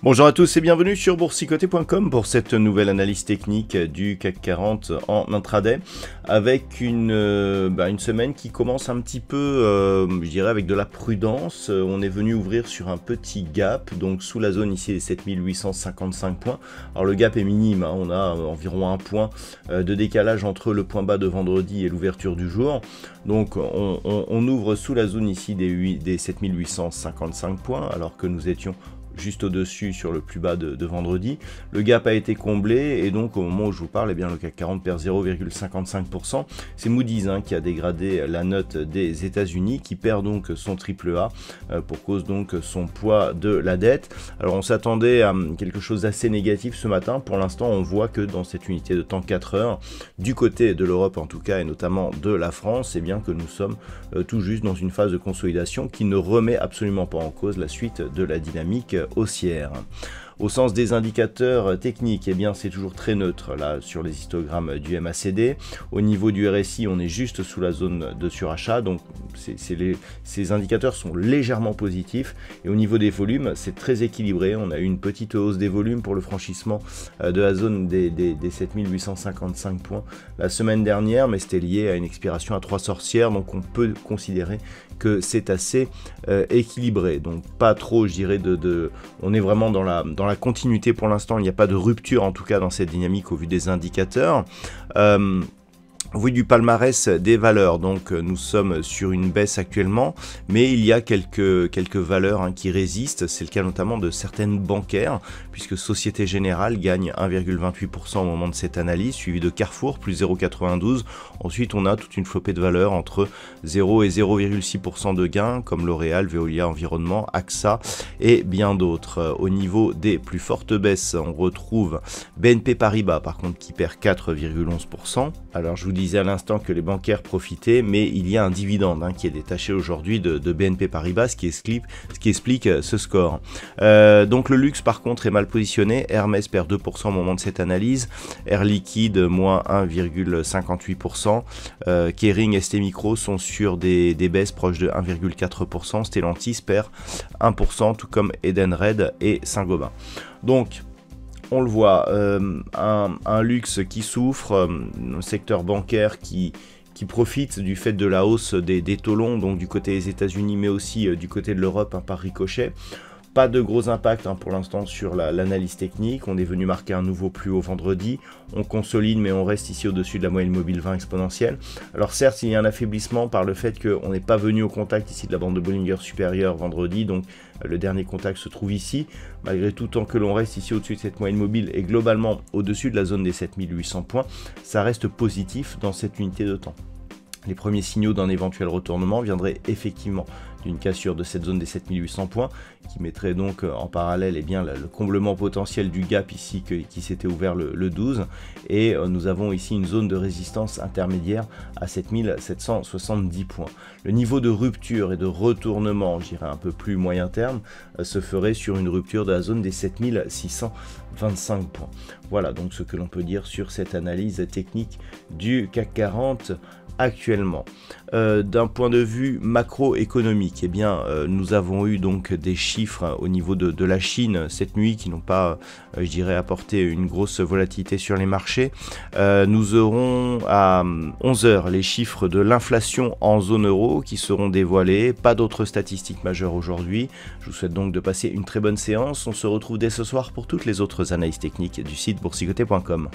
Bonjour à tous et bienvenue sur boursicoté.com pour cette nouvelle analyse technique du CAC 40 en intraday avec une semaine qui commence un petit peu, je dirais, avec de la prudence. On est venu ouvrir sur un petit gap, donc sous la zone ici des 7855 points. Alors le gap est minime, hein, on a environ un point de décalage entre le point bas de vendredi et l'ouverture du jour. Donc on ouvre sous la zone ici des 7855 points alors que nous étions juste au-dessus sur le plus bas de vendredi. Le gap a été comblé et donc au moment où je vous parle, eh bien, le CAC 40 perd 0,55%. C'est Moody's qui a dégradé la note des États-Unis, qui perd donc son AAA pour cause donc son poids de la dette. Alors on s'attendait à quelque chose d'assez négatif ce matin. Pour l'instant, on voit que dans cette unité de temps 4 heures, du côté de l'Europe en tout cas et notamment de la France, eh bien que nous sommes tout juste dans une phase de consolidation qui ne remet absolument pas en cause la suite de la dynamique haussière. Au sens des indicateurs techniques, eh bien c'est toujours très neutre là sur les histogrammes du MACD. Au niveau du RSI, on est juste sous la zone de surachat, donc ces indicateurs sont légèrement positifs. Et au niveau des volumes, c'est très équilibré. On a eu une petite hausse des volumes pour le franchissement de la zone des 7855 points la semaine dernière, mais c'était lié à une expiration à 3 sorcières, donc on peut considérer que c'est assez équilibré. Donc pas trop, je dirais, on est vraiment dans la continuité pour l'instant. Il n'y a pas de rupture en tout cas dans cette dynamique au vu des indicateurs. Au vu du palmarès des valeurs, donc nous sommes sur une baisse actuellement, mais il y a quelques valeurs qui résistent. C'est le cas notamment de certaines bancaires, puisque Société Générale gagne 1,28% au moment de cette analyse, suivi de Carrefour, plus 0,92. Ensuite, on a toute une flopée de valeurs entre 0 et 0,6% de gains, comme L'Oréal, Veolia Environnement, AXA et bien d'autres. Au niveau des plus fortes baisses, on retrouve BNP Paribas, par contre, qui perd 4,11%. Alors, je vous disais à l'instant que les bancaires profitaient, mais il y a un dividende qui est détaché aujourd'hui de BNP Paribas, ce qui explique ce score. Donc le luxe par contre est mal positionné. Hermès perd 2% au moment de cette analyse, Air Liquide moins 1,58%, Kering et ST Micro sont sur des baisses proches de 1,4%, Stellantis perd 1%, tout comme Edenred et Saint-Gobain. Donc on le voit, un luxe qui souffre, un secteur bancaire qui profite du fait de la hausse des taux longs, donc du côté des États-Unis, mais aussi du côté de l'Europe par ricochet. Pas de gros impact pour l'instant sur l'analyse technique. On est venu marquer un nouveau plus haut vendredi. On consolide, mais on reste ici au-dessus de la moyenne mobile 20 exponentielle. Alors certes, il y a un affaiblissement par le fait qu'on n'est pas venu au contact ici de la bande de Bollinger supérieure vendredi. Donc le dernier contact se trouve ici. Malgré tout, tant que l'on reste ici au-dessus de cette moyenne mobile et globalement au-dessus de la zone des 7800 points, ça reste positif dans cette unité de temps. Les premiers signaux d'un éventuel retournement viendraient effectivement d'une cassure de cette zone des 7800 points qui mettrait donc en parallèle le comblement potentiel du gap ici qui s'était ouvert le 12, et nous avons ici une zone de résistance intermédiaire à 7770 points. Le niveau de rupture et de retournement, je dirais un peu plus moyen terme, se ferait sur une rupture de la zone des 7625 points. Voilà donc ce que l'on peut dire sur cette analyse technique du CAC 40 actuellement. D'un point de vue macroéconomique, eh bien, nous avons eu donc des chiffres au niveau de la Chine cette nuit qui n'ont pas, je dirais, apporté une grosse volatilité sur les marchés. Nous aurons à 11h les chiffres de l'inflation en zone euro qui seront dévoilés. Pas d'autres statistiques majeures aujourd'hui. Je vous souhaite donc de passer une très bonne séance. On se retrouve dès ce soir pour toutes les autres analyses techniques du site boursicoté.com.